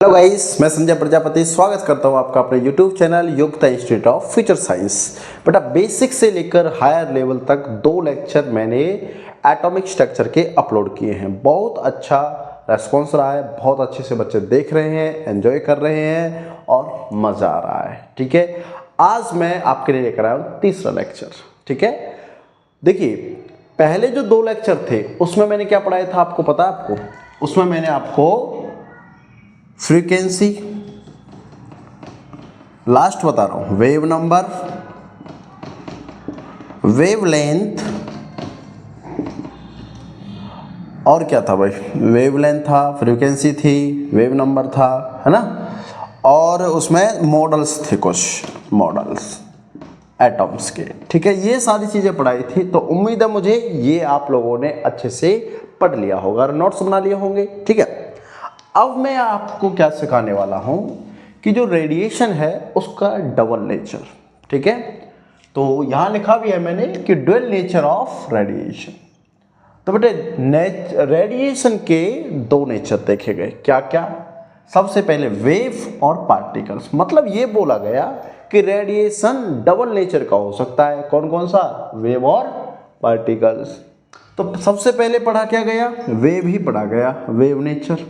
Hello guys, मैं संजय प्रजापति स्वागत करता हूं आपका अपने YouTube चैनल योग्यता इंस्टीट्यूट ऑफ फ्यूचर साइंस। बेटा बेसिक से लेकर हायर लेवल तक 2 लेक्चर मैंने एटॉमिक स्ट्रक्चर के अपलोड किए हैं। बहुत अच्छा रेस्पॉन्स रहा है, बहुत अच्छे से बच्चे देख रहे हैं, एंजॉय कर रहे हैं और मज़ा आ रहा है। ठीक है, आज मैं आपके लिए लेकर आया हूँ तीसरा लेक्चर। ठीक है, देखिए पहले जो 2 लेक्चर थे उसमें मैंने क्या पढ़ाया था आपको पता है? आपको उसमें मैंने आपको फ्रीक्वेंसी, लास्ट बता रहा हूं, वेव नंबर, वेव लेंथ, और क्या था भाई? वेव लेंथ था, फ्रीक्वेंसी थी, वेव नंबर था, है ना, और उसमें मॉडल्स थे, कुछ मॉडल्स एटॉम्स के। ठीक है, ये सारी चीजें पढ़ाई थी। तो उम्मीद है मुझे ये आप लोगों ने अच्छे से पढ़ लिया होगा और नोट्स बना लिए होंगे। ठीक है, अब मैं आपको क्या सिखाने वाला हूं कि जो रेडिएशन है उसका डबल नेचर। ठीक है, तो यहां लिखा भी है मैंने कि ड्यूअल नेचर ऑफ रेडिएशन। तो बेटे रेडिएशन के 2 नेचर देखे गए। क्या क्या? सबसे पहले वेव और पार्टिकल्स। मतलब ये बोला गया कि रेडिएशन डबल नेचर का हो सकता है। कौन कौन सा? वेव और पार्टिकल्स। तो सबसे पहले पढ़ा क्या गया? वेव ही पढ़ा गया, वेव नेचर।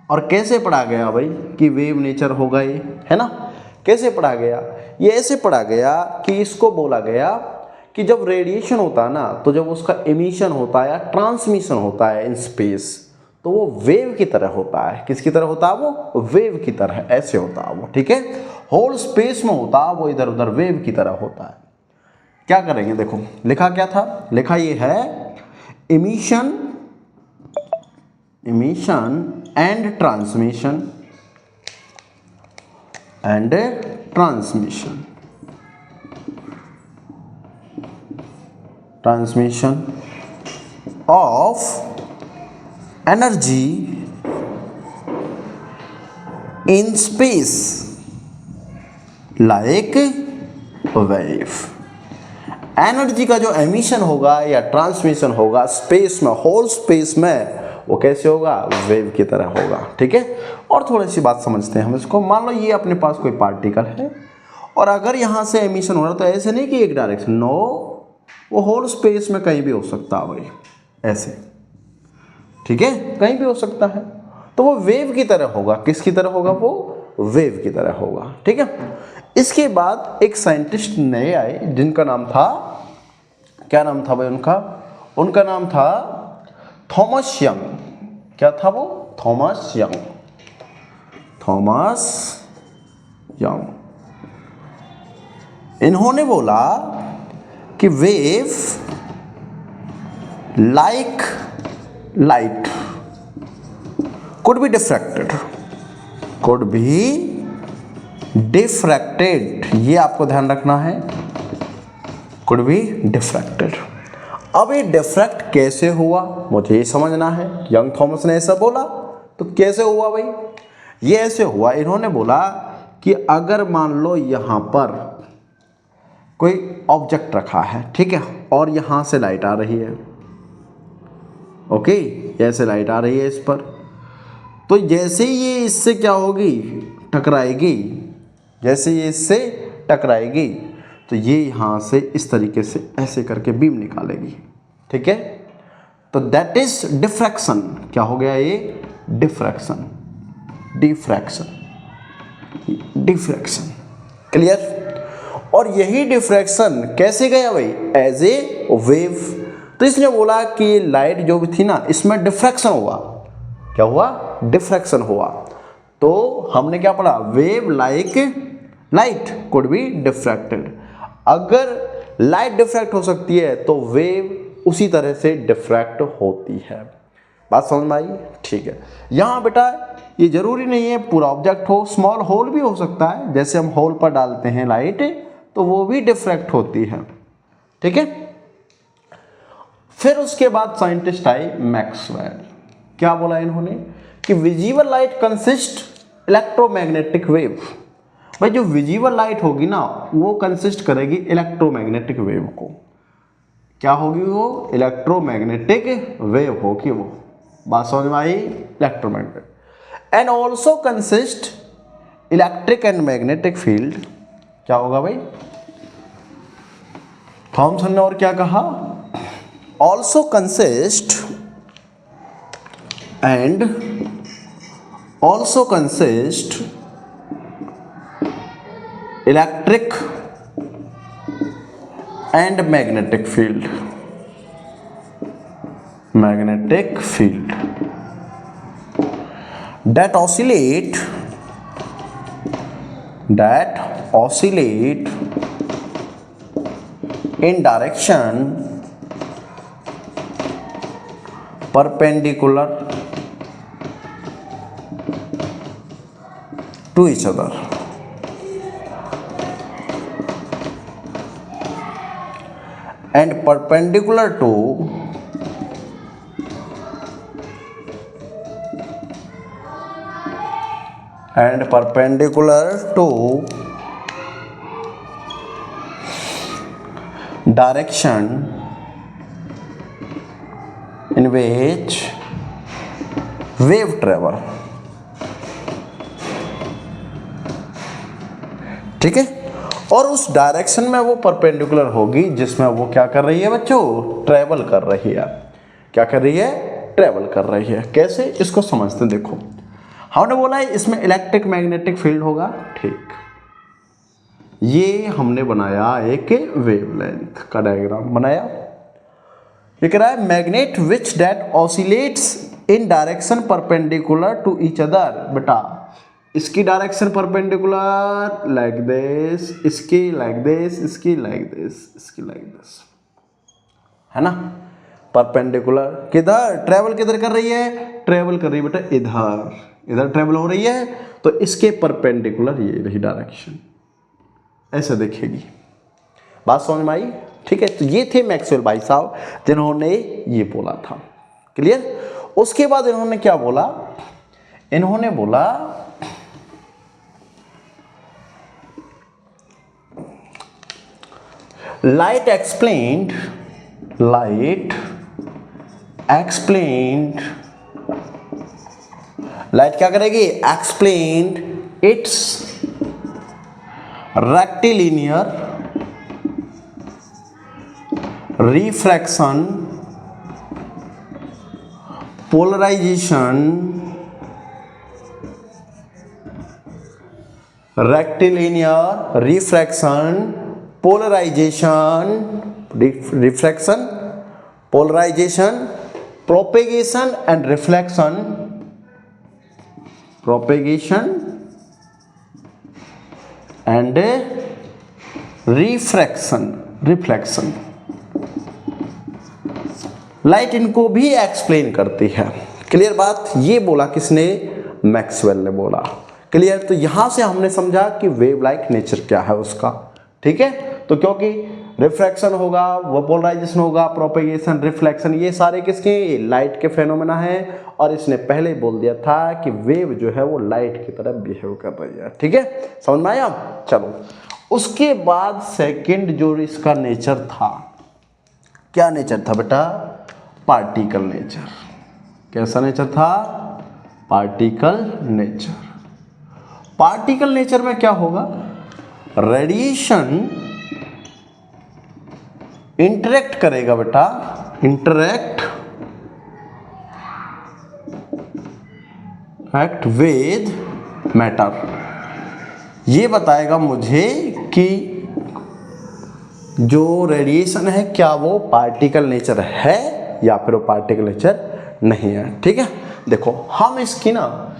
और कैसे पढ़ा गया भाई कि वेव नेचर होगा ये, है ना? कैसे पढ़ा गया? ये ऐसे पढ़ा गया कि इसको बोला गया कि जब रेडिएशन होता है ना, तो जब उसका एमिशन होता है या ट्रांसमिशन होता है इन स्पेस, तो वो वेव की तरह होता है। किसकी तरह होता है वो? वेव की तरह ऐसे होता है वो। ठीक है, होल स्पेस में होता है वो, इधर उधर वेव की तरह होता है। क्या करेंगे? देखो लिखा क्या था? लिखा ये है emission and transmission of energy in space like wave। Energy का जो एमिशन होगा या ट्रांसमिशन होगा स्पेस में, होल स्पेस में, वो कैसे होगा? वेव की तरह होगा। ठीक है, और थोड़ी सी बात समझते हैं हम इसको। मान लो ये अपने पास कोई पार्टिकल है और अगर यहाँ से एमिशन हो रहा है तो ऐसे नहीं कि एक डायरेक्शन, नो, वो होल स्पेस में कहीं भी हो सकता है भाई, ऐसे। ठीक है, कहीं भी हो सकता है, तो वो वेव की तरह होगा। किसकी तरह होगा वो? वेव की तरह होगा। ठीक है, इसके बाद एक साइंटिस्ट नए आए जिनका नाम था, क्या नाम था भाई उनका? उनका नाम था थॉमस यंग। क्या था वो? Thomas young. Thomas young. इन्होंने बोला कि wave like light could be diffracted, ये आपको ध्यान रखना है, could be diffracted। अब ये डिफ्रैक्ट कैसे हुआ मुझे ये समझना है। यंग थॉमस ने ऐसा बोला, तो कैसे हुआ भाई? ये ऐसे हुआ, इन्होंने बोला कि अगर मान लो यहां पर कोई ऑब्जेक्ट रखा है, ठीक है, और यहां से लाइट आ रही है, ओके, ऐसे लाइट आ रही है इस पर, तो जैसे ये इससे क्या होगी? टकराएगी। जैसे ये इससे टकराएगी तो ये यहाँ से इस तरीके से ऐसे करके बीम निकालेगी। ठीक है, तो दैट इज डिफ्रैक्शन। क्या हो गया ये? Diffraction, diffraction. क्लियर? और यही डिफ्रैक्शन कैसे गया भाई? As a wave. तो इसने बोला कि लाइट जो भी थी ना, इसमें डिफ्रैक्शन हुआ। क्या हुआ? डिफ्रैक्शन हुआ। तो हमने क्या पढ़ा? Wave like light could be diffracted. अगर लाइट डिफ्रैक्ट हो सकती है तो वेव उसी तरह से डिफ्रैक्ट होती है। बात समझ में आई? ठीक है, यहां बेटा ये जरूरी नहीं है पूरा ऑब्जेक्ट हो, स्मॉल होल भी हो सकता है। जैसे हम होल पर डालते हैं लाइट तो वो भी डिफ्रैक्ट होती है। ठीक है, फिर उसके बाद साइंटिस्ट आए मैक्सवेल। क्या बोला इन्होंने? कि visible light consist electromagnetic wave. भाई जो विजिबल लाइट होगी ना, वो कंसिस्ट करेगी इलेक्ट्रोमैग्नेटिक वेव को। क्या होगी वो? इलेक्ट्रोमैग्नेटिक वेव होगी वो। बात समझ में आई? Electromagnetic. And also consist electric and magnetic field. क्या होगा भाई? थॉमसन ने और क्या कहा? Also consist and also consist electric and magnetic field. Magnetic field that oscillate in direction perpendicular to each other and perpendicular to direction in which wave travel। ठीक है, और उस डायरेक्शन में वो परपेंडिकुलर होगी जिसमें वो क्या कर रही है बच्चों? ट्रेवल कर रही है। क्या कर रही है? ट्रेवल कर रही है। कैसे? इसको समझते हैं। देखो, हमने बोला है इसमें इलेक्ट्रिक मैग्नेटिक फील्ड होगा। ठीक, ये हमने बनाया एक वेवलेंथ का डायग्राम बनाया। ये कह रहा है magnet which that oscillates in direction perpendicular to each other. बेटा इसकी डायरेक्शन परपेंडिकुलर लाइक दिस, इसकी लाइक दिस, इसकी लाइक दिस, इसकी लाइक दिस, है ना? परपेंडिकुलर किधर ट्रेवल किधर कर रही है? ट्रेवल कर रही है बेटा इधर, इधर ट्रेवल हो रही है, तो इसके परपेंडिकुलर ये रही डायरेक्शन, ऐसे देखेगी। बात समझ में आई? ठीक है, तो ये थे मैक्सवेल भाई साहब जिन्होंने ये बोला था। क्लियर? उसके बाद इन्होंने क्या बोला? इन्होंने बोला लाइट एक्सप्लेन्ड लाइट क्या करेगी? Explained its rectilinear refraction polarisation rectilinear refraction polarisation propagation and reflection and reflection. Light इनको भी एक्सप्लेन करती है। क्लियर बात? ये बोला किसने? मैक्सवेल ने बोला। क्लियर? तो यहां से हमने समझा कि वेव लाइक नेचर क्या है उसका। ठीक है, तो क्योंकि रिफ्रैक्शन होगा, वो पोलराइजेशन होगा, प्रोपेगेशन, रिफ्लेक्शन, ये सारे किसके? लाइट के फेनोमेना हैं। और इसने पहले बोल दिया था कि वेव जो है वो लाइट की तरह बिहेव कर रही है। ठीक है, समझ में आया? चलो, उसके बाद सेकंड जो इसका नेचर था, क्या नेचर था बेटा? Particle nature. कैसा नेचर था? Particle nature. पार्टिकल नेचर में क्या होगा? रेडिएशन इंटरेक्ट करेगा बेटा, इंटरेक्ट विद मैटर। ये बताएगा मुझे कि जो रेडिएशन है क्या वो पार्टिकल नेचर है या फिर वो पार्टिकल नेचर नहीं है। ठीक है, देखो हम इसकी ना,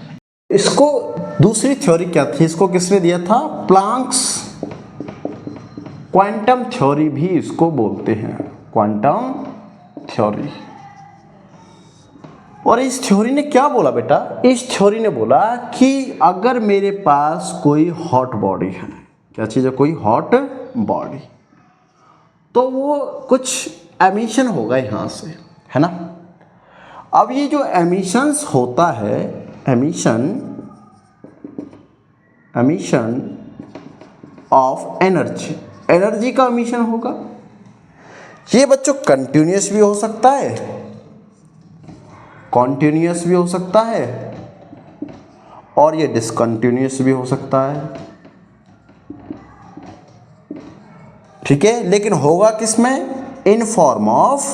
इसको दूसरी थ्योरी क्या थी? इसको किसने दिया था? प्लांक्स क्वांटम थ्योरी भी इसको बोलते हैं, क्वांटम थ्योरी। और इस थ्योरी ने क्या बोला बेटा? इस थ्योरी ने बोला कि अगर मेरे पास कोई हॉट बॉडी है, क्या चीज़ है? कोई हॉट बॉडी, तो वो कुछ एमिशन होगा यहाँ से, है ना? अब ये जो एमिशंस होता है, एमिशन ऑफ एनर्जी का एमिशन होगा। ये बच्चों कंटिन्यूअस भी हो सकता है, कॉन्टिन्यूअस भी हो सकता है, और ये डिसकंटिन्यूस भी हो सकता है, ठीक है। लेकिन होगा किसमें? In form of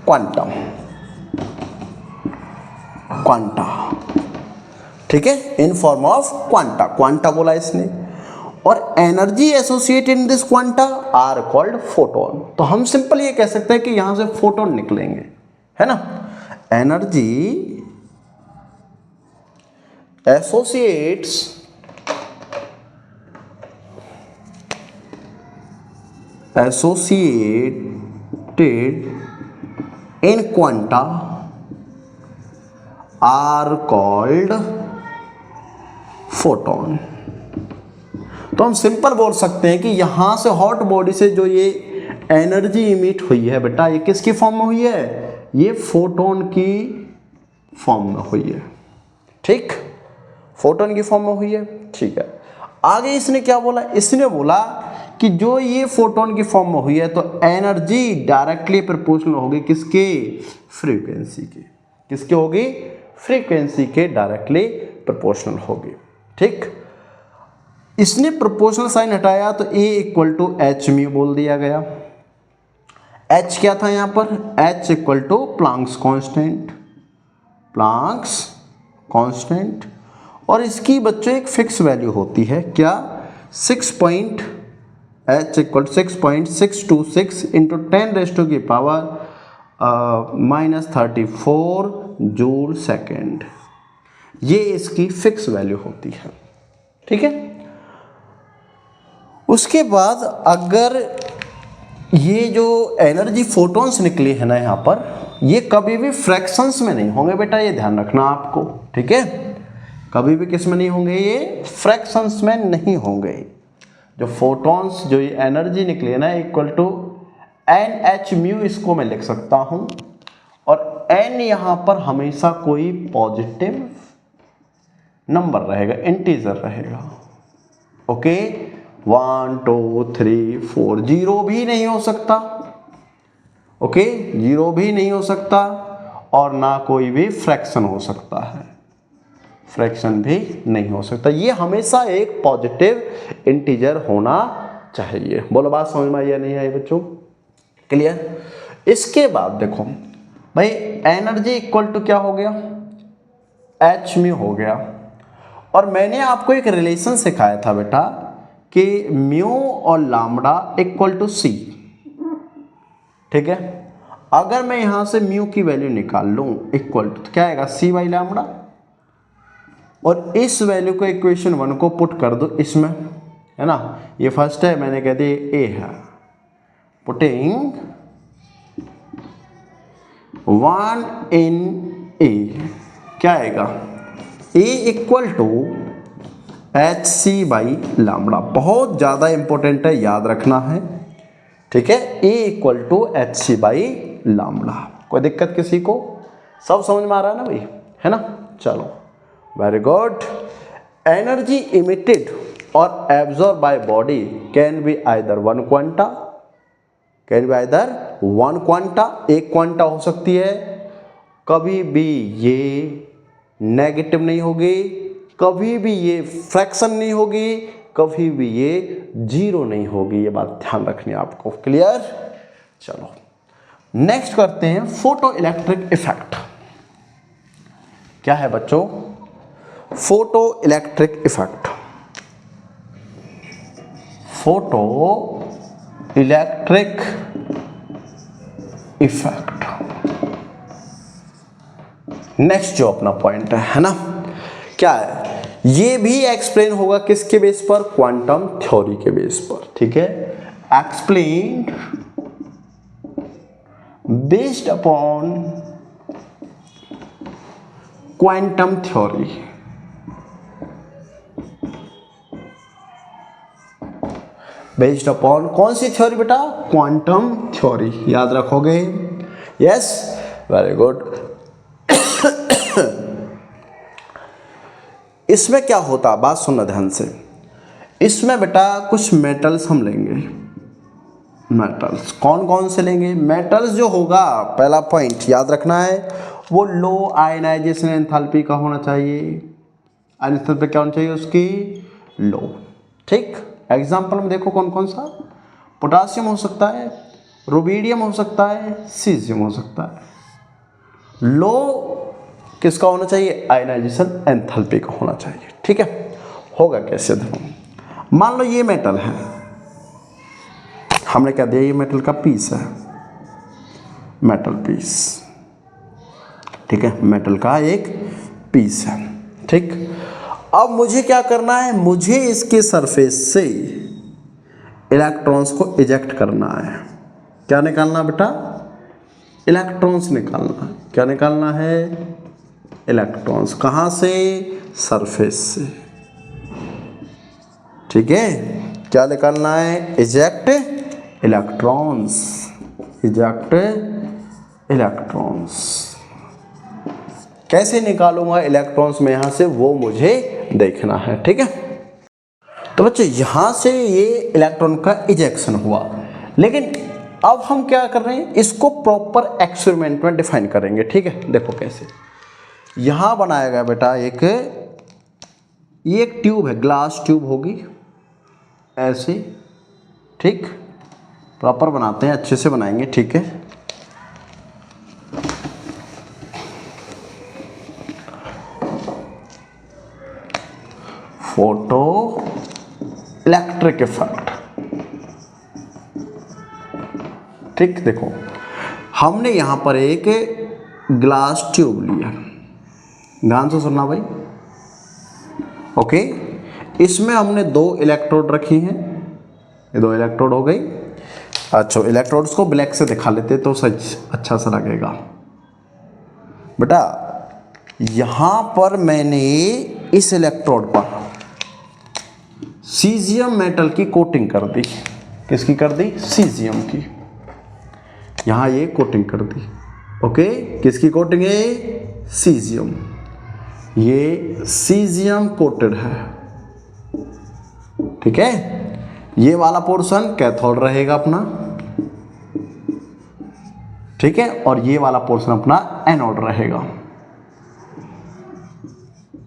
quantum, quanta, ठीक है, in form of quanta, quanta बोला इसने। और energy associated in this quanta are called photon. तो हम सिंपल ये कह सकते हैं कि यहां से फोटोन निकलेंगे, है ना। Energy associated in quanta are called photon. तो हम सिंपल बोल सकते हैं कि यहां से हॉट बॉडी से जो ये एनर्जी इमिट हुई है बेटा, ये किसकी फॉर्म में हुई है? ये फोटोन की फॉर्म में हुई है, ठीक, फोटोन की फॉर्म में हुई है, ठीक है। आगे इसने क्या बोला? इसने बोला कि जो ये फोटोन की फॉर्म में हुई है तो एनर्जी डायरेक्टली प्रोपोर्शनल होगी किसके? फ्रीक्वेंसी की। किसके होगी? फ्रीक्वेंसी के डायरेक्टली प्रोपोर्शनल होगी, ठीक। इसने प्रोपोर्शनल साइन हटाया तो A equal to H mu बोल दिया गया। H क्या था यहां पर? H equal to Planck's constant, Planck's constant. और इसकी बच्चों एक फिक्स वैल्यू होती है, क्या? H equal 6.626 into 10⁻³ -34 joule second. ये इसकी फिक्स वैल्यू होती है, ठीक है। उसके बाद अगर ये जो एनर्जी फोटॉन्स निकली है ना यहाँ पर, ये कभी भी फ्रैक्शंस में नहीं होंगे बेटा, ये ध्यान रखना आपको, ठीक है। कभी भी किस में नहीं होंगे? ये फ्रैक्शंस में नहीं होंगे। जो फोटॉन्स, जो ये एनर्जी निकली है ना, इक्वल टू NH म्यू, इसको मैं लिख सकता हूं। और n यहां पर हमेशा कोई पॉजिटिव नंबर रहेगा, इंटीजर रहेगा, ओके। 1 2 3 4, जीरो भी नहीं हो सकता, ओके, जीरो भी नहीं हो सकता। और ना कोई भी फ्रैक्शन हो सकता है, फ्रैक्शन भी नहीं हो सकता। ये हमेशा एक पॉजिटिव इंटीजर होना चाहिए। बोलो बात समझ में आई या नहीं आई बच्चों? क्लियर? इसके बाद देखो भाई, एनर्जी इक्वल टू क्या हो गया? H म्यू हो गया। और मैंने आपको एक रिलेशन सिखाया था बेटा कि म्यू और लैम्बडा इक्वल टू C, ठीक है। अगर मैं यहां से म्यू की वैल्यू निकाल लूं इक्वल टू, तो क्या आएगा? C by lambda. और इस वैल्यू को इक्वेशन 1 को पुट कर दो इसमें, है ना। ये फर्स्ट है, मैंने कह दिया A है। पुटिंग 1 इन A, क्या आएगा? A equal to HC by lambda. बहुत ज़्यादा इंपॉर्टेंट है, याद रखना है, ठीक है। A equal to HC by lambda. कोई दिक्कत किसी को? सब समझ में आ रहा है ना भाई, है ना? चलो, वेरी गुड। एनर्जी इमिटेड और absorb by body can be either one quanta, can be either one quanta, एक क्वांटा हो सकती है। कभी भी ये नेगेटिव नहीं होगी, कभी भी ये फ्रैक्शन नहीं होगी, कभी भी ये जीरो नहीं होगी। ये बात ध्यान रखनी है आपको, क्लियर? चलो नेक्स्ट करते हैं फोटो इलेक्ट्रिक इफेक्ट। क्या है बच्चों? Photo electric effect. Photo electric effect next जो अपना पॉइंट है ना, क्या है? ये भी एक्सप्लेन होगा किसके बेस पर? क्वांटम थ्योरी के बेस पर, ठीक है। Explained based upon quantum theory. Based upon कौन सी थ्योरी बेटा? Quantum theory. याद रखोगे? Yes, very good. इसमें क्या होता, बात सुनना ध्यान से। इसमें बेटा कुछ मेटल्स हम लेंगे, मेटल्स कौन कौन से लेंगे? मेटल्स जो होगा, पहला पॉइंट याद रखना है, वो लो आयनाइजेशन एंथैल्पी का होना चाहिए। आयनाइजेशन पे क्या होना चाहिए उसकी? लो। ठीक, एग्जाम्पल में देखो कौन कौन सा, पोटासियम हो सकता है, रुबीडियम हो सकता है, सीजियम हो सकता है। लो किसका होना चाहिए? आयनाइजेशन एंथैल्पी का होना चाहिए। ठीक है, होगा कैसे? देखो मान लो ये मेटल है, हमने क्या दिया, ये मेटल का पीस है, मेटल पीस। ठीक है, मेटल का एक पीस है। ठीक, अब मुझे क्या करना है? मुझे इसके सरफेस से इलेक्ट्रॉन्स को इजेक्ट करना है। क्या निकालना बेटा? इलेक्ट्रॉन्स निकालना है। क्या निकालना है? इलेक्ट्रॉन्स। कहाँ से? सरफेस से। ठीक है, क्या निकालना है? Eject electrons, eject electrons. कैसे निकालूंगा इलेक्ट्रॉन्स में यहां से, वो मुझे देखना है। ठीक है, तो बच्चे यहां से ये इलेक्ट्रॉन का इजेक्शन हुआ, लेकिन अब हम क्या कर रहे हैं, इसको प्रॉपर एक्सपेरिमेंट में डिफाइन करेंगे। ठीक है, देखो कैसे। यहां बनाया गया बेटा एक, ये एक ट्यूब है, ग्लास ट्यूब होगी ऐसे। ठीक, प्रॉपर बनाते हैं, अच्छे से बनाएंगे। ठीक है, फोटो इलेक्ट्रिक इफेक्ट। ठीक, देखो हमने यहां पर एक ग्लास ट्यूब लिया, ध्यान से सुनना भाई। ओके, इसमें हमने 2 इलेक्ट्रोड रखी हैं, ये 2 इलेक्ट्रोड हो गई। अच्छा, इलेक्ट्रोड्स को ब्लैक से दिखा लेते तो सच अच्छा सा लगेगा बेटा। यहां पर मैंने इस इलेक्ट्रोड पर सीजियम मेटल की कोटिंग कर दी। किसकी कर दी? सीजियम की। यहां ये कोटिंग कर दी। ओके, किसकी कोटिंग है? सीजियम। ये सीजियम कोटेड है। ठीक है, ये वाला पोर्शन कैथोड रहेगा अपना। ठीक है, और ये वाला पोर्शन अपना एनोड रहेगा,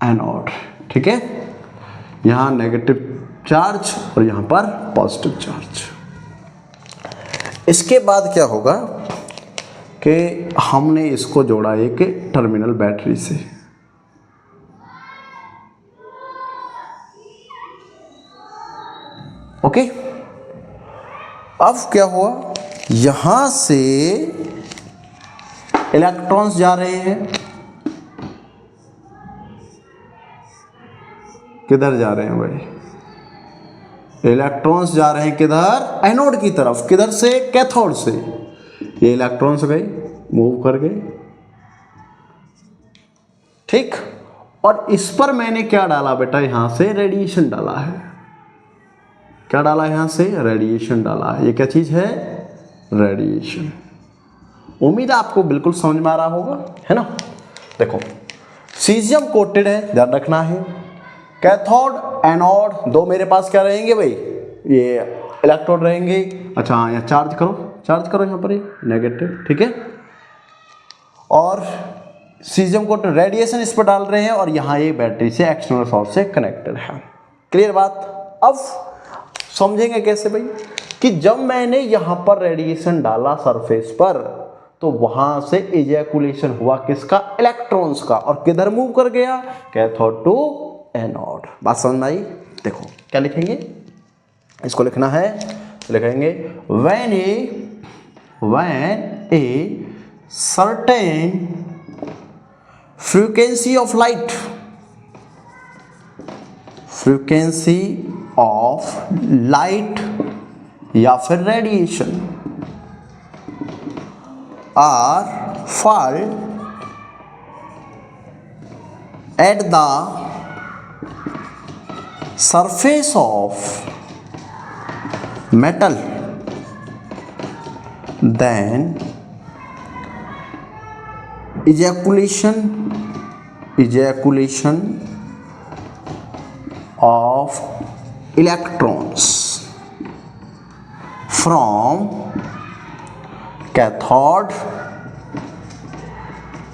एनोड। ठीक है, यहां नेगेटिव चार्ज और यहां पर पॉजिटिव चार्ज। इसके बाद क्या होगा कि हमने इसको जोड़ा एक टर्मिनल बैटरी से। ओके, अब क्या हुआ, यहां से इलेक्ट्रॉन्स जा रहे हैं, किधर जा रहे हैं भाई? इलेक्ट्रॉन्स जा रहे हैं किधर? एनोड की तरफ। किधर से? कैथोड से। ये इलेक्ट्रॉन्स गए, मूव कर गए। ठीक, और इस पर मैंने क्या डाला बेटा? यहां से रेडिएशन डाला है। क्या डाला? यहां से रेडिएशन डाला है। ये क्या चीज है? रेडिएशन। उम्मीद है आपको बिल्कुल समझ में आ रहा होगा, है ना। देखो सीजियम कोटेड है, ध्यान रखना है। कैथोड एनोड 2 मेरे पास क्या रहेंगे भाई? ये इलेक्ट्रोड रहेंगे। अच्छा हाँ, यहाँ चार्ज करो यहाँ पर ये नेगेटिव। ठीक है, और सीजियम को रेडिएशन इस पर डाल रहे हैं और यहाँ ये बैटरी से एक्सटर्नल सोर्स से कनेक्टेड है। क्लियर बात? अब समझेंगे कैसे भाई कि जब मैंने यहाँ पर रेडिएशन डाला सरफेस पर, तो वहां से इजैकुलेशन हुआ किसका? इलेक्ट्रॉन्स का। और किधर मूव कर गया? Cathode to anode. बात समझ में आई? देखो क्या लिखेंगे, इसको लिखना है, लिखेंगे when a certain frequency of light, frequency of light या फिर radiation are fall at the surface of metal, then ejaculation of electrons from cathode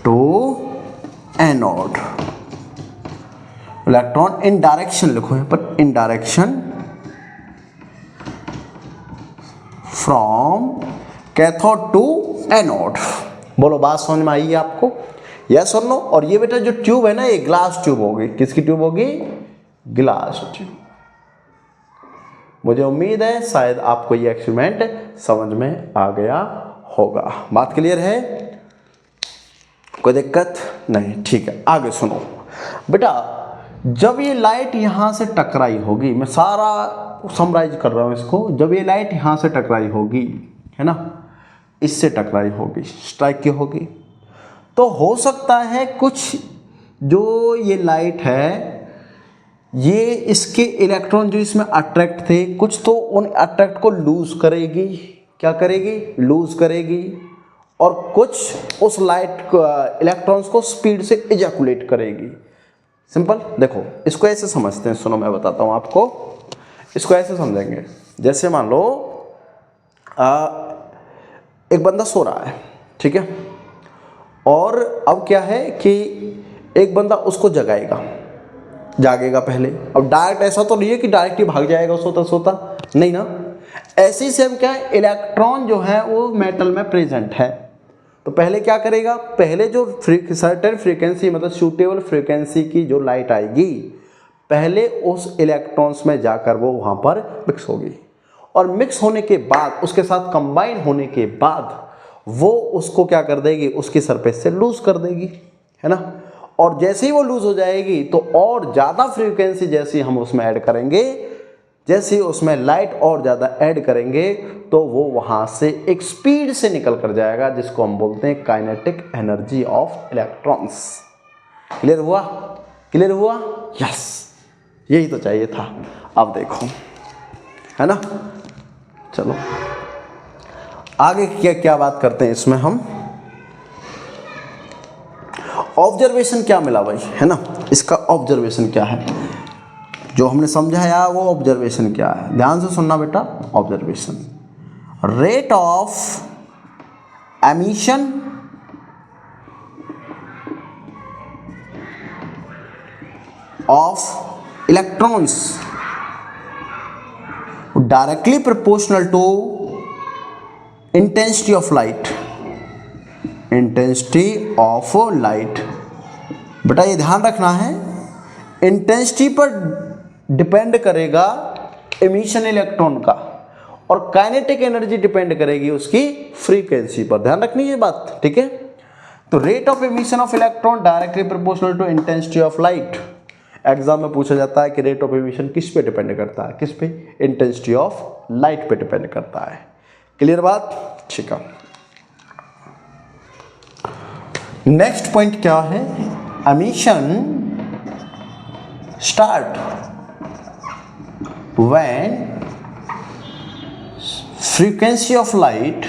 to anode. Electron in direction लिखो है, पर in direction from cathode to anode. बोलो बात समझ में आई आपको? यस और नो? और ये बेटा जो ट्यूब है ना, ये ग्लास ट्यूब होगी। किसकी ट्यूब होगी? Glass tube. मुझे उम्मीद है शायद आपको ये एक्सपेरिमेंट समझ में आ गया होगा। बात क्लियर है? कोई दिक्कत नहीं? ठीक है, आगे सुनो बेटा। जब ये लाइट यहां से टकराई होगी, मैं सारा समराइज कर रहा हूं इसको। जब ये लाइट यहां से टकराई होगी, है ना, इससे टकराई होगी, स्ट्राइक की होगी, तो हो सकता है कुछ जो ये लाइट है, ये इसके इलेक्ट्रॉन जो इसमें अट्रैक्ट थे, कुछ तो उन अट्रैक्ट को लूज करेगी। क्या करेगी? लूज करेगी। और कुछ उस लाइट को इलेक्ट्रॉन्स को स्पीड से इजैकुलेट करेगी। सिंपल। देखो इसको ऐसे समझते हैं, सुनो मैं बताता हूँ आपको। इसको ऐसे समझेंगे, जैसे मान लो एक बंदा सो रहा है, ठीक है, और अब क्या है कि एक बंदा उसको जगाएगा, जागेगा पहले। अब डायरेक्ट ऐसा तो नहीं है कि डायरेक्ट ही भाग जाएगा सोता सोता, नहीं ना। ऐसे ही सेम क्या है, इलेक्ट्रॉन जो है वो मेटल में प्रेजेंट है, तो पहले क्या करेगा? पहले जो सर्टेन फ्रीक्वेंसी, मतलब सूटेबल फ्रीक्वेंसी की जो लाइट आएगी, पहले उस इलेक्ट्रॉन्स में जाकर वो वहाँ पर मिक्स होगी, और मिक्स होने के बाद, उसके साथ कंबाइन होने के बाद, वो उसको क्या कर देगी? उसकी सरफेस से लूज कर देगी, है ना। और जैसे ही वो लूज हो जाएगी, तो और ज़्यादा फ्रीक्वेंसी जैसे हम उसमें ऐड करेंगे, जैसे ही उसमें लाइट और ज़्यादा ऐड करेंगे, तो वो वहाँ से एक स्पीड से निकल कर जाएगा, जिसको हम बोलते हैं kinetic energy of electrons. Clear हुआ? क्लियर हुआ? यस, यही तो चाहिए था। अब देखो, है ना। चलो आगे क्या क्या बात करते हैं इसमें हम। ऑब्जर्वेशन क्या मिला भाई, है ना। इसका ऑब्जर्वेशन क्या है, जो हमने समझाया वो ऑब्जर्वेशन क्या है, ध्यान से सुनना बेटा। Observation, rate of emission of electrons directly proportional to intensity of light. Intensity of light, बेटा ये ध्यान रखना है, इंटेंसिटी पर डिपेंड करेगा एमिशन इलेक्ट्रॉन का, और काइनेटिक एनर्जी डिपेंड करेगी उसकी फ्रीक्वेंसी पर। ध्यान रखनी ये बात, ठीक है। तो rate of emission of electron directly proportional to intensity of light. Exam में पूछा जाता है कि रेट ऑफ एमिशन किस पे डिपेंड करता है? किस पे? इंटेंसिटी ऑफ लाइट पे डिपेंड करता है। क्लियर बात? ठीक है। नेक्स्ट पॉइंट क्या है? Emission start when frequency of light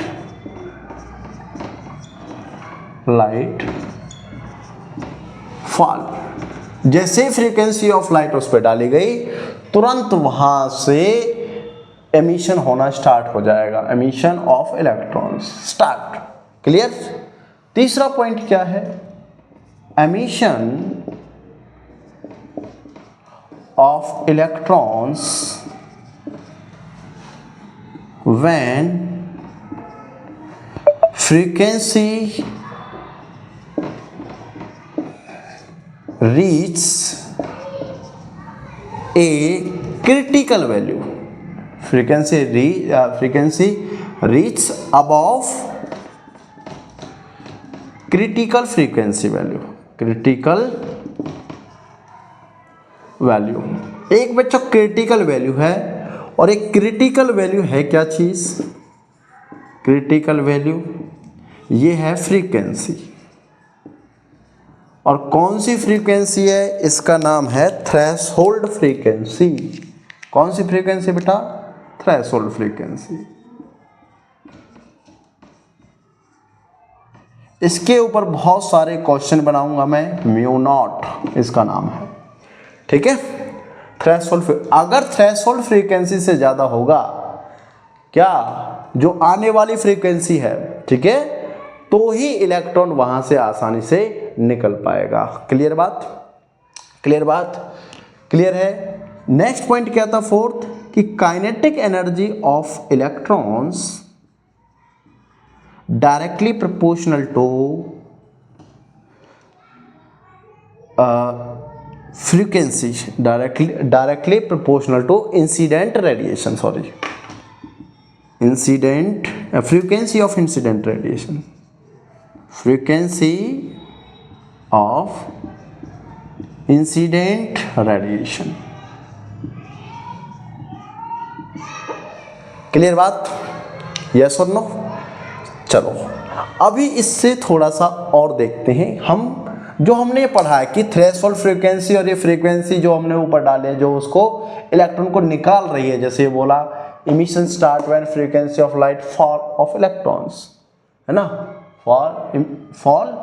fall. जैसे फ्रीक्वेंसी ऑफ लाइट उस पर डाली गई, तुरंत वहां से एमिशन होना स्टार्ट हो जाएगा। Emission of electrons start. Clear? तीसरा पॉइंट क्या है? Emission of electrons when frequency reaches a critical value. Frequency reaches above critical frequency value. Critical value एक बच्चा क्रिटिकल वैल्यू है, और एक क्रिटिकल वैल्यू है क्या चीज? क्रिटिकल वैल्यू ये है फ्रीक्वेंसी। और कौन सी फ्रीक्वेंसी है? इसका नाम है थ्रेशोल्ड फ्रीक्वेंसी। कौन सी फ्रीक्वेंसी बेटा? Threshold frequency. इसके ऊपर बहुत सारे क्वेश्चन बनाऊंगा मैं। म्यू नॉट इसका नाम है, ठीक है। थ्रेशोल्ड, अगर थ्रेशोल्ड फ्रीक्वेंसी से ज्यादा होगा क्या, जो आने वाली फ्रीक्वेंसी है, ठीक है, तो ही इलेक्ट्रॉन वहां से आसानी से निकल पाएगा। क्लियर बात, क्लियर बात, क्लियर है। नेक्स्ट पॉइंट क्या था फोर्थ, कि kinetic energy of electrons directly proportional to frequency, directly proportional to incident radiation, sorry, incident frequency of incident radiation, frequency of incident radiation. Clear बात, यस और no. चलो अभी इससे थोड़ा सा और देखते हैं हम, जो हमने पढ़ा है कि थ्रेशोल्ड फ्रीक्वेंसी और ये फ्रीक्वेंसी जो हमने ऊपर डाले, जो उसको इलेक्ट्रॉन को निकाल रही है, जैसे बोला emission start when frequency of light fall of electrons, है ना, फॉल,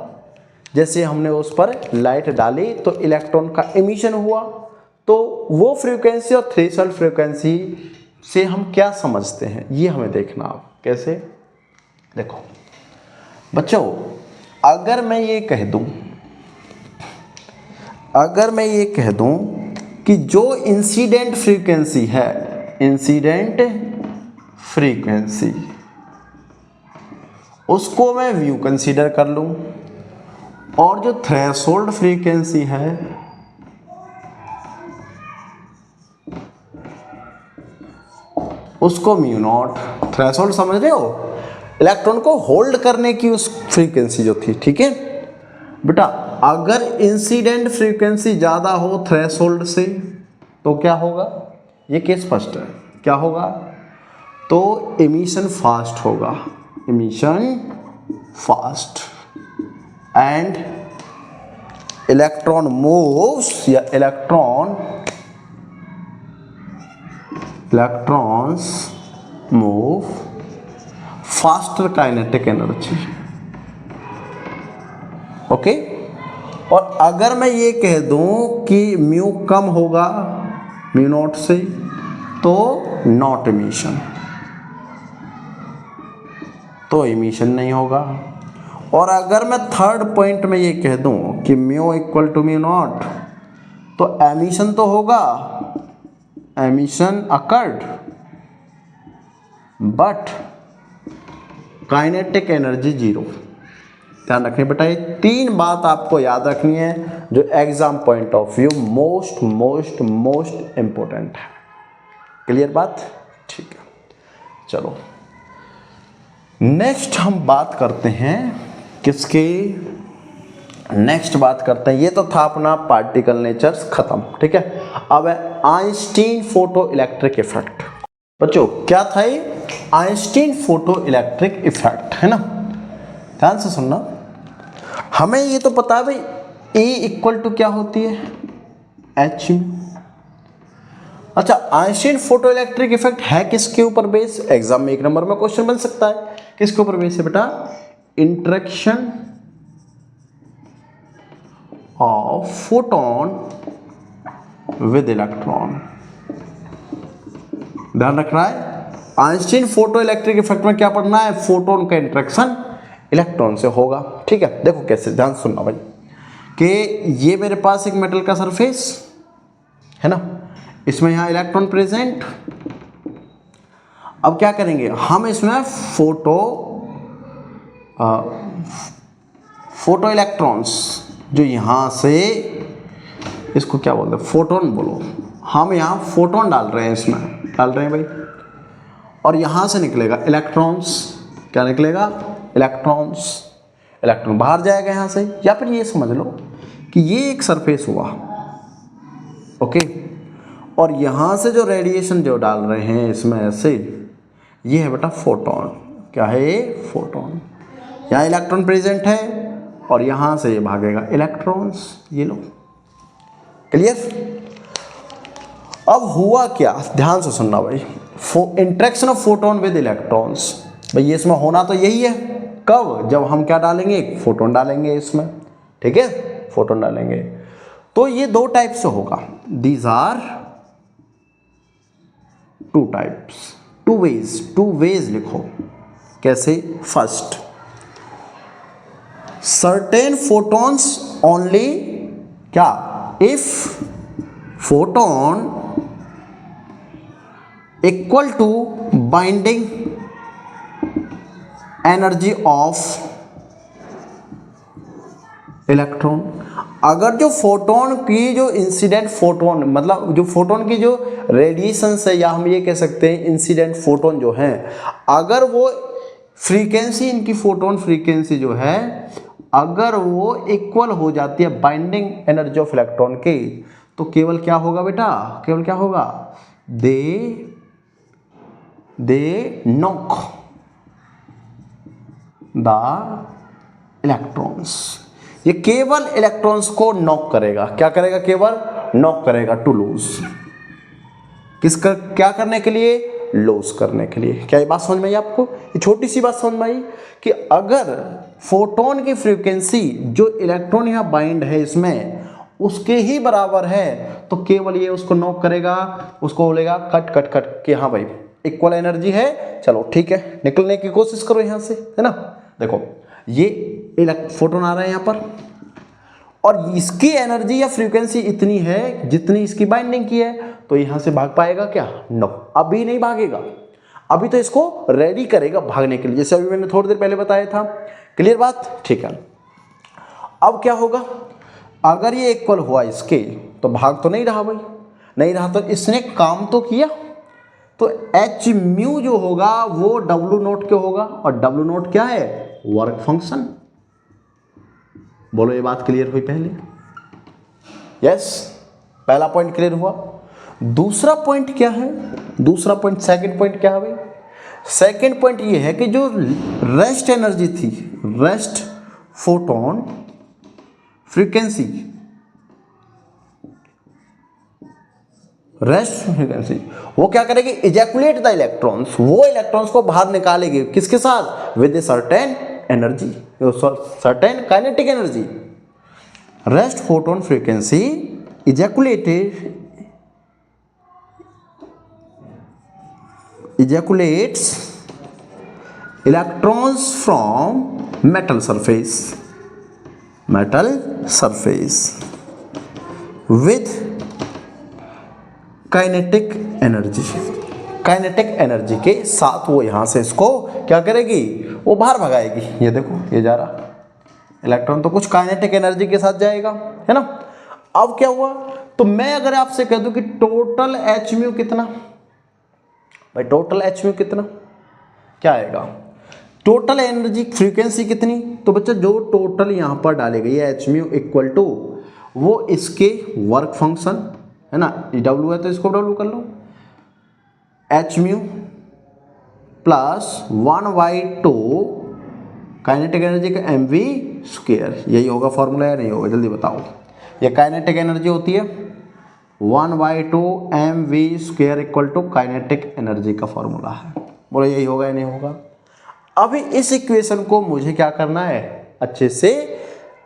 जैसे हमने उस पर लाइट डाली तो इलेक्ट्रॉन का इमिशन हुआ, तो वो फ्रीक्वेंसी और थ्रेशोल्ड फ्रीक्वेंसी से हम क्या समझते हैं, ये हमें देखना। आप कैसे, देखो बच्चों, अगर मैं ये कह दूं कि जो इंसिडेंट फ्रीक्वेंसी है, इंसिडेंट फ्रीक्वेंसी, उसको मैं म्यू कंसीडर कर लूं, और जो थ्रेशोल्ड फ्रीक्वेंसी है उसको म्यू नॉट। थ्रेशोल्ड समझ रहे हो, इलेक्ट्रॉन को होल्ड करने की उस फ्रीक्वेंसी जो थी, ठीक है बेटा। अगर इंसिडेंट फ्रीक्वेंसी ज़्यादा हो थ्रेशोल्ड से तो क्या होगा, ये केस फर्स्ट है, क्या होगा, तो एमिशन फास्ट होगा, emission fast, and electron moves, या electrons move faster kinetic energy, okay. और अगर मैं ये कह दूं कि म्यू कम होगा म्यू नॉट से, तो नॉट एमिशन, तो एमिशन नहीं होगा। और अगर मैं थर्ड पॉइंट में ये कह दूं कि mu equal to mu naught, तो एमिशन तो होगा, emission occurred, but kinetic energy zero. ध्यान रखनी बेटा, ये तीन बात आपको याद रखनी है जो exam point of view most most most important है। क्लियर बात, ठीक है। चलो नेक्स्ट हम बात करते हैं किसके, नेक्स्ट बात करते हैं, ये तो था अपना पार्टिकल नेचर्स खत्म, ठीक है। अब है आइंस्टीन फोटो इलेक्ट्रिक इफेक्ट। बच्चों क्या था ये, आइंस्टीन फोटो इलेक्ट्रिक इफेक्ट, है ना, ध्यान से सुनना। हमें ये तो पता है भाई E इक्वल टू क्या होती है, H। अच्छा, आइंस्टीन फोटो इलेक्ट्रिक इफेक्ट है किसके ऊपर बेस, एग्जाम में 1 नंबर में क्वेश्चन बन सकता है, किसके ऊपर बेस है बेटा, interaction of photon with electron. ध्यान रखना है, आइंस्टीन फोटो इलेक्ट्रिक इफेक्ट में क्या पढ़ना है, फोटोन का इंटरेक्शन इलेक्ट्रॉन से होगा, ठीक है। देखो कैसे, ध्यान सुनना भाई, कि ये मेरे पास एक मेटल का सरफेस है ना, इसमें यहाँ इलेक्ट्रॉन प्रेजेंट। अब क्या करेंगे हम, इसमें फोटो इलेक्ट्रॉन्स जो यहाँ से, इसको क्या बोलते हैं, फोटोन बोलो, हम यहाँ फोटोन डाल रहे हैं, इसमें डाल रहे हैं भाई, और यहाँ से निकलेगा इलेक्ट्रॉन्स। क्या निकलेगा, इलेक्ट्रॉन्स, इलेक्ट्रॉन बाहर जाएगा यहाँ से। या फिर ये समझ लो कि ये एक सरफेस हुआ, ओके, और यहाँ से जो रेडिएशन जो डाल रहे हैं इसमें ऐसे, ये है बेटा फोटोन। क्या है ये, फोटोन। यहाँ इलेक्ट्रॉन प्रेजेंट है और यहाँ से ये भागेगा इलेक्ट्रॉन्स, ये लो। क्लियर। अब हुआ क्या, ध्यान से सुनना भाई, interaction of photon with electrons, भाई ये इसमें होना तो यही है। कब, जब हम क्या डालेंगे, एक फोटोन डालेंगे इसमें, ठीक है, फोटोन डालेंगे। तो ये दो टाइप से होगा, these are two types, two ways लिखो। कैसे? फर्स्ट, सर्टेन फोटॉन्स ओनली, क्या? If photon equal to binding energy of electron. अगर जो फोटोन की जो इंसिडेंट फोटोन, मतलब जो फोटोन की जो रेडिएशन है, या हम ये कह सकते हैं इंसिडेंट फोटोन जो हैं, अगर वो फ्रीक्वेंसी, इनकी फोटोन फ्रीक्वेंसी जो है, अगर वो इक्वल हो जाती है बाइंडिंग एनर्जी ऑफ इलेक्ट्रॉन की, तो केवल क्या होगा बेटा? केवल क्या होगा? दे नॉक द इलेक्ट्रॉन्स। ये केवल इलेक्ट्रॉन्स को नॉक करेगा। क्या करेगा? केवल नॉक करेगा, टू लूज। किसका? क्या करने के लिए? लॉस करने के लिए। क्या ये बात समझ में आई आपको? ये छोटी सी बात समझ में आई कि अगर फोटोन की फ्रीक्वेंसी जो इलेक्ट्रॉन यहाँ बाइंड है इसमें, उसके ही बराबर है, तो केवल ये उसको नॉक करेगा, उसको बोलेगा कट कट कट कि हाँ भाई इक्वल एनर्जी है, चलो ठीक है, निकलने की कोशिश करो यहाँ से, है ना। देखो ये फोटोन आ रहा है यहाँ पर, और इसकी एनर्जी या फ्रीक्वेंसी इतनी है जितनी इसकी बाइंडिंग की है, तो यहां से भाग पाएगा क्या? नो, अभी नहीं भागेगा। अभी तो इसको रेडी करेगा भागने के लिए, जैसे अभी मैंने थोड़ी देर पहले बताया था। क्लियर बात? ठीक है। अब क्या होगा? अगर ये इक्वल हुआ इसके, तो भाग तो नहीं रहा भाई, नहीं रहा, तो इसने काम तो किया। तो एच म्यू जो होगा वो डब्ल्यू नोट क्यों होगा, और डब्ल्यू नोट क्या है? Work function. बोलो ये बात क्लियर हुई पहले? यस, पहला पॉइंट क्लियर हुआ। दूसरा पॉइंट क्या है? दूसरा पॉइंट, सेकंड पॉइंट क्या है भाई? सेकंड पॉइंट ये है कि जो रेस्ट एनर्जी थी, rest photon frequency, rest frequency, वो क्या करेगी? इजैकुलेट द इलेक्ट्रॉन्स, वो इलेक्ट्रॉन्स को बाहर निकालेगी। किसके साथ? With a certain energy, certain kinetic energy. Rest photon frequency ejaculates electrons from metal surface with kinetic energy के साथ वो यहां से इसको क्या करेगी? वो बाहर भगाएगी। ये देखो ये जा रहा इलेक्ट्रॉन, तो कुछ काइनेटिक एनर्जी के साथ जाएगा, है ना। अब क्या हुआ? तो मैं अगर आपसे कह दूं कि टोटल एच म्यू कितना, भाई टोटल एच म्यू कितना, क्या आएगा? टोटल एनर्जी फ्रीक्वेंसी कितनी, तो बच्चा जो टोटल यहां पर डाली गई है एच म्यू इक्वल टू वो इसके वर्क फंक्शन, है ना, डब्ल्यू है तो इसको डब्ल्यू कर लो, H mu plus 1/2 kinetic energy का एम वी स्क्वायर। यही होगा फॉर्मूला या नहीं होगा? जल्दी बताओ। ये काइनेटिक एनर्जी होती है 1/2 M V square equal to kinetic energy का फॉर्मूला है। बोलो यही होगा या नहीं होगा? अभी इस इक्वेशन को मुझे क्या करना है? अच्छे से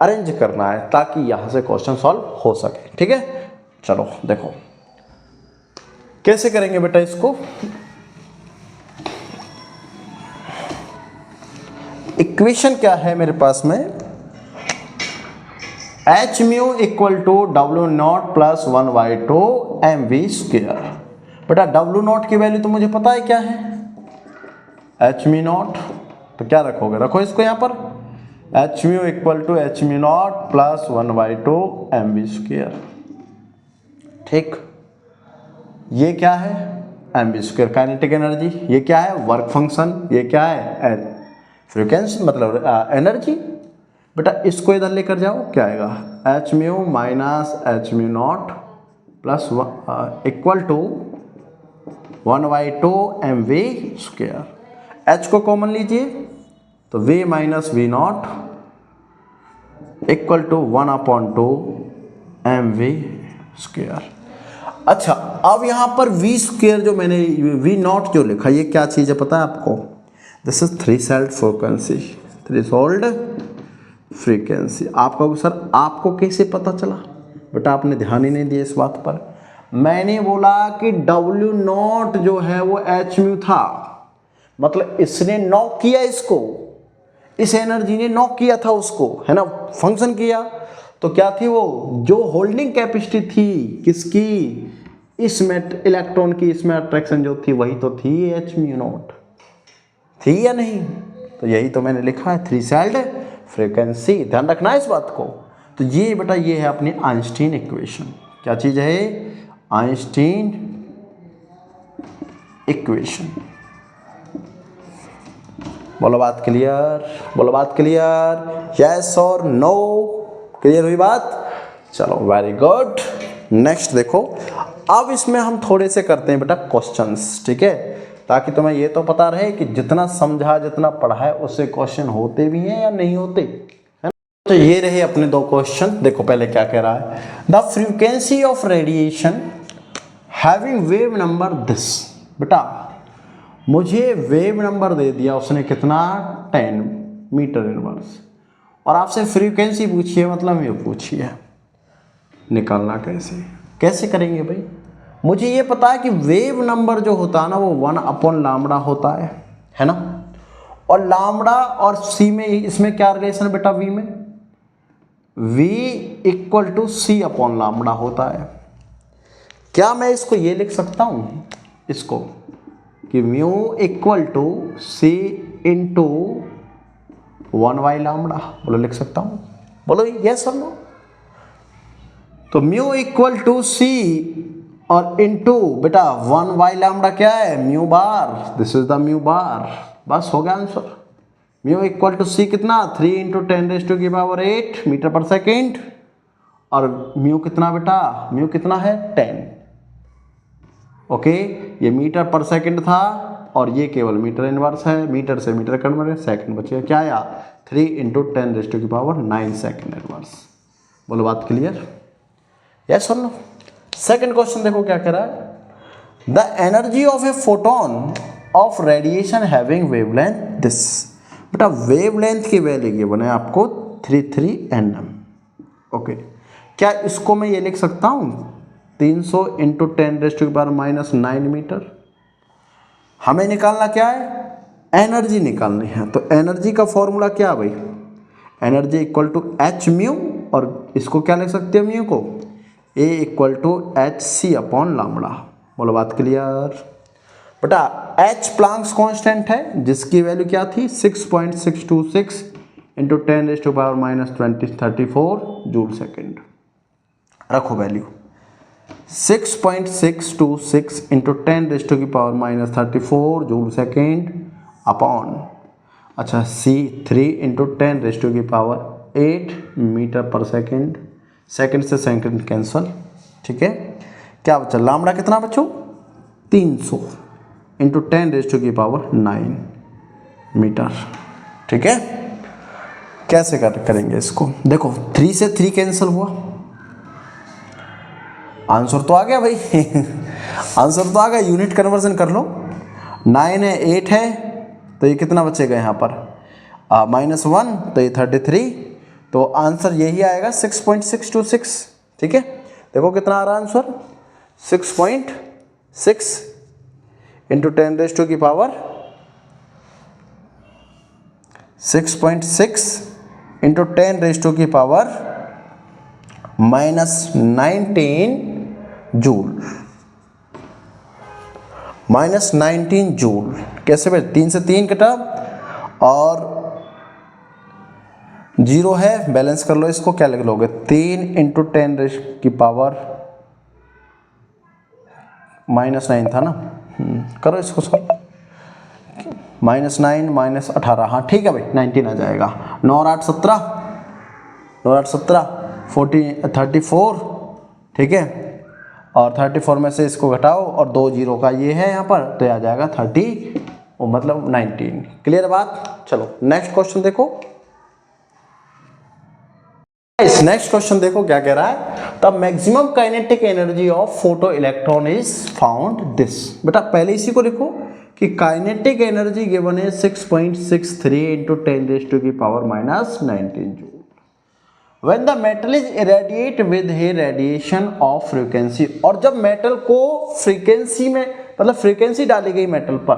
अरेंज करना है ताकि यहां से क्वेश्चन सॉल्व हो सके। ठीक है, चलो देखो कैसे करेंगे बेटा इसको। इक्वेशन क्या है मेरे पास में? H mu equal to W naught plus 1/2 M V square. बेटा डब्ल्यू नॉट की वैल्यू तो मुझे पता है क्या है, एच म्यू नॉट, तो क्या रखोगे? रखो इसको यहाँ पर, H mu equal to H mu naught plus 1/2 M V square. ठीक, ये क्या है? M V square kinetic energy, ये क्या है? वर्क फंक्शन, ये क्या है? फ्रीक्वेंसी मतलब एनर्जी। बेटा इसको इधर लेकर जाओ, क्या आएगा? H mu minus H mu naught plus equal to 1/2 M V square. H को कॉमन लीजिए तो V minus V naught equal to 1/2 M V square. अच्छा, अब यहां पर वी स्क्वायर जो मैंने वी नॉट जो लिखा, ये क्या चीज़ है पता है आपको? This is threshold frequency, threshold frequency. आपका सर आपको कैसे पता चला? बेटा आपने ध्यान ही नहीं दिया इस बात पर। मैंने बोला कि W नॉट जो है वो h म्यू था, मतलब इसने नॉक किया इसको, इस एनर्जी ने नॉक किया था उसको, है ना, फंक्शन किया। तो क्या थी वो, जो होल्डिंग कैपेसिटी थी किसकी, इसमें इलेक्ट्रॉन की, इसमें अट्रैक्शन जो थी वही तो थी h म्यू नॉट, थी या नहीं? तो यही तो मैंने लिखा है, थ्री सेल्ड फ्रीक्वेंसी, ध्यान रखना है इस बात को। तो ये बेटा ये है अपनी आइंस्टीन इक्वेशन। क्या चीज है, आइंस्टीन इक्वेशन। बोलो बात क्लियर, बोलो बात क्लियर, यस और नो, क्लियर हुई बात? चलो वेरी गुड। नेक्स्ट देखो, अब इसमें हम थोड़े से करते हैं बेटा क्वेश्चंस, ठीक है, ताकि तुम्हें ये तो पता रहे कि जितना समझा जितना पढ़ा है उससे क्वेश्चन होते भी हैं या नहीं होते, है ना। तो ये रहे अपने दो क्वेश्चन। देखो पहले क्या कह रहा है, the frequency of radiation having wave number this. बेटा मुझे वेव नंबर दे दिया उसने कितना, 10 मीटर इनवर्स, और आपसे फ्रीक्वेंसी पूछी है, मतलब ये पूछी है, निकालना कैसे, कैसे करेंगे भाई? मुझे ये पता है कि वेव नंबर जो होता है ना वो 1/λ होता है ना, और लैम्बडा और सी में, इसमें क्या रिलेशन है बेटा, वी में, v इक्वल टू c/λ होता है। क्या मैं इसको ये लिख सकता हूँ, इसको कि mu equal to C into 1/λ, बोलो लिख सकता हूँ, बोलो यस और नो। तो म्यू इक्वल टू सी और इंटू बेटा 1/λ क्या है, mu bar, this is the mu bar, बस हो गया आंसर। म्यू इक्वल टू सी कितना, 3 × 10⁸ मीटर पर सेकेंड, और म्यू कितना बेटा, म्यू कितना है 10। ओके, ये मीटर पर सेकेंड था और ये केवल मीटर इनवर्स है, मीटर से मीटर कन्वर्ट है, सेकेंड बचेगा क्या आया, 3 × 10⁹ सेकेंड इनवर्स। बोलो बात क्लियर, यस और नो। सेकेंड क्वेश्चन देखो क्या कह रहा है, the energy of a photon of radiation having wavelength this. बेटा वेवलेंथ की वैल्यू गिवन है आपको 33 nm। ओके, क्या इसको मैं ये लिख सकता हूँ 300 × 10⁻⁹ मीटर। हमें निकालना क्या है, एनर्जी निकालनी है। तो एनर्जी का फॉर्मूला क्या भाई, energy equal to h mu, और इसको क्या लिख सकते हैं म्यू को, A इक्वल टू hc/λ। बोलो बात क्लियर। बेटा h प्लैंक्स कांस्टेंट है जिसकी वैल्यू क्या थी, 6.626 × 10⁻⁻20⁻34 जूल सेकेंड। रखो वैल्यू 6.626 × 10⁻⁻34 जूल सेकेंड अपॉन, अच्छा c 3 × 10⁸ मीटर पर सेकेंड, सेकंड से सेकंड कैंसल, ठीक है। क्या बचा, लैम्बडा कितना बच्चों, 300 × 10⁹ मीटर, ठीक है। कैसे करेंगे इसको, देखो 3 से 3 कैंसिल हुआ, आंसर तो आ गया भाई आंसर तो आ गया, यूनिट कन्वर्जन कर लो, 9 है 8 है, तो ये कितना बचेगा यहाँ पर, -1, तो ये 33, तो आंसर यही आएगा 6.626, ठीक है। देखो कितना आ रहा है आंसर, 6.6 × 10⁻⁻, 6.6 × 10⁻⁻19 जूल, -19 जूल। कैसे भाई, 3 से 3 कटा और 0 है, बैलेंस कर लो इसको, क्या लिख लोगे, 3 × 10⁻⁻9 था ना, करो इसको सॉल्व, -9 - 18, हाँ ठीक है भाई 19 आ जाएगा, 9 और 8 17, 9 और 8 17, 34, ठीक है, और 34 में से इसको घटाओ और 2 0 का ये है यहाँ पर, तो आ जाएगा 30, मतलब 19। क्लियर बात। चलो नेक्स्ट क्वेश्चन देखो, नेक्स्ट क्वेश्चन देखो क्या कह रहा है, the maximum kinetic energy of photo electron is found this. बेटा पहले इसी को लिखो कि काइनेटिक एनर्जी गिवन है 6.63 × 10⁻⁻19 joule. When the metal is irradiate with A radiation of frequency, और जब मेटल को फ्रीक्वेंसी में मतलब फ्रीक्वेंसी डाली गई मेटल पर,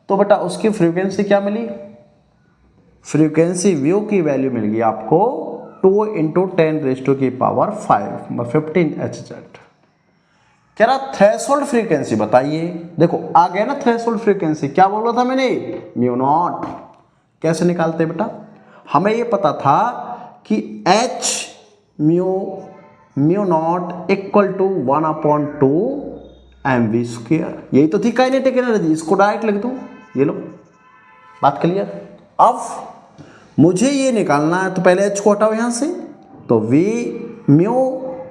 तो बेटा उसकी फ्रीक्वेंसी क्या मिली, फ्रीक्वेंसी व्यू की वैल्यू मिल गई आपको 2 × 10⁵ 15 Hz। कह रहा थ्रेशोल्ड फ्रीक्वेंसी बताइए। देखो आ गया ना थ्रेशोल्ड फ्रीक्वेंसी, क्या बोल रहा था मैंने, म्यू नॉट। कैसे निकालते बेटा, हमें ये पता था कि H mu naught equal to 1/2 mv², यही तो थी काइनेटिक एनर्जी। इसको डायरेक्ट लिख दूं, ये लो, बात क्लियर। अब मुझे ये निकालना है, तो पहले H को हटाओ यहां से, तो V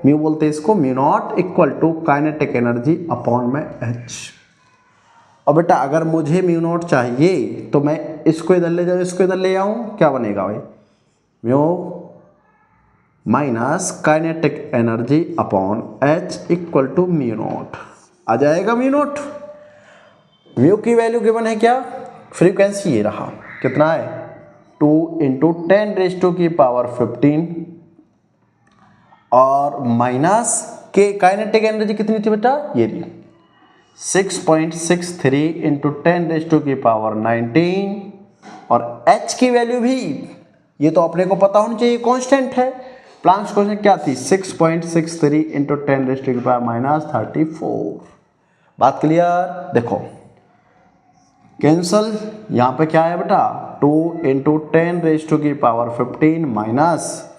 म्यू बोलते हैं इसको, mu naught equal to kinetic energy upon में H। और बेटा अगर मुझे म्यू नॉट चाहिए तो मैं इसको इधर ले जाऊँ, इसको इधर ले आऊँ, क्या बनेगा भाई, mu minus kinetic energy upon H equal to mu naught. आ जाएगा म्यू नॉट। म्यू की वैल्यू गिवन है क्या, फ्रीक्वेंसी ये रहा, कितना है 2 × 10⁻15 और माइनस के काइनेटिक एनर्जी कितनी थी बेटा, ये रही 6.63 × 10⁻19 और H की वैल्यू भी ये तो अपने को पता होनी चाहिए, कांस्टेंट है। प्लांक्स कांस्टेंट क्या थी, 6.63 × 10⁻34। बात क्लियर। देखो कैंसल, यहाँ पे क्या है बेटा 2 × 10⁻15 माइनस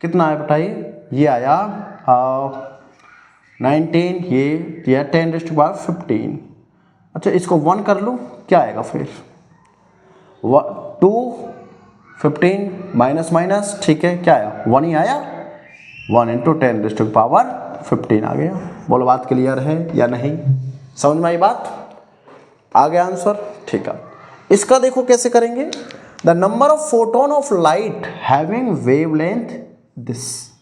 कितना है बेटा, ये आया 19, ये 10⁻15। अच्छा इसको 1 कर लो, क्या आएगा फिर 2 15 माइनस माइनस, ठीक है क्या आया 1 ही आया, 1 × 10⁻15 आ गया। बोलो बात क्लियर है या नहीं, समझ में आई बात, आ गया आंसर, ठीक है। इसका देखो कैसे करेंगे, the number of photon of light having wavelength this,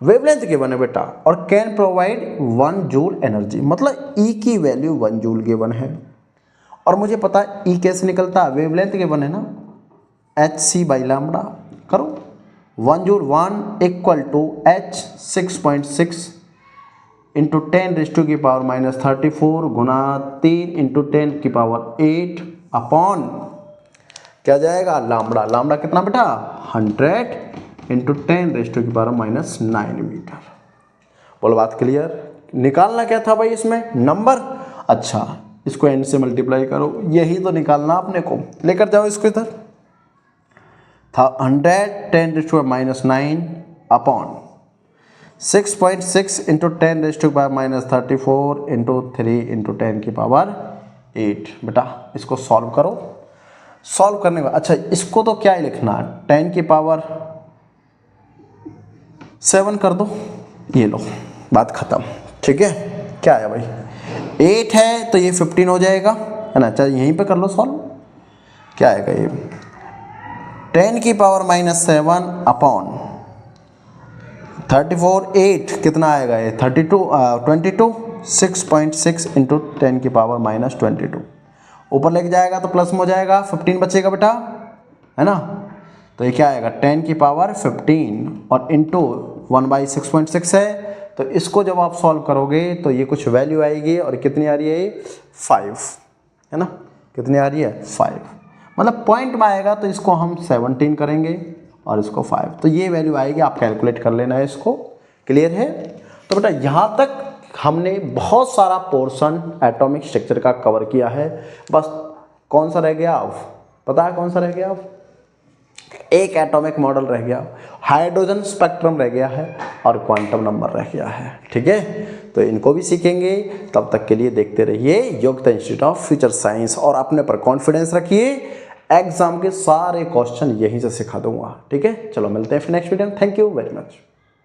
wavelength given है बेटा और कैन प्रोवाइड 1 जूल एनर्जी, मतलब E की वैल्यू 1 जूल गिवन है। और मुझे पता है E कैसे निकलता है, वेवलेंथ गिवन है ना hc/λ, करो 1 जूल 1 इक्वल टू H 6.6 × 10⁻34 गुना 3 × 10⁸ अपॉन क्या जाएगा लैम्बडा, लैम्बडा कितना बेटा 100 × 10⁻⁻9 मीटर। बोलो बात क्लियर। निकालना क्या था भाई इसमें नंबर, अच्छा इसको n से मल्टीप्लाई करो, यही तो निकालना आपने को, लेकर जाओ इसको इधर, था 100 10⁻⁻9 अपॉन 6.6 × 10⁻34 × 3 × 10⁸ बेटा इसको सॉल्व करो। सॉल्व करने का अच्छा इसको तो क्या ही लिखना है 10⁻7 कर दो, ये लो बात खत्म, ठीक है। क्या है भाई 8 है तो ये 15 हो जाएगा, है ना, चल यहीं पे कर लो सॉल्व। क्या आएगा ये 10⁻7 अपॉन 34 8 कितना आएगा ये 22 6.6 × 10⁻⁻22 ऊपर लेके जाएगा तो प्लस में हो जाएगा, 15 बचेगा बेटा, है ना। तो ये क्या आएगा 10⁻15 और इंटू 1/6.6 है, तो इसको जब आप सॉल्व करोगे तो ये कुछ वैल्यू आएगी और कितनी आ रही है ये 5, है ना, कितनी आ रही है 5, मतलब पॉइंट में आएगा तो इसको हम 17 करेंगे और इसको 5, तो ये वैल्यू आएगी, आप कैलकुलेट कर लेना है इसको, क्लियर है। तो बेटा यहाँ तक हमने बहुत सारा पोर्शन एटॉमिक स्ट्रक्चर का कवर किया है, बस कौन सा रह गया अब पता है, कौन सा रह गया अब, एक एटॉमिक मॉडल रह गया, हाइड्रोजन स्पेक्ट्रम रह गया है और क्वांटम नंबर रह गया है, ठीक है। तो इनको भी सीखेंगे, तब तक के लिए देखते रहिए योग्यता इंस्टीट्यूट ऑफ फ्यूचर साइंस और अपने पर कॉन्फिडेंस रखिए, एग्जाम के सारे क्वेश्चन यहीं से सिखा दूंगा, ठीक है। चलो मिलते हैं फिर नेक्स्ट वीडियो में, थैंक यू वेरी मच।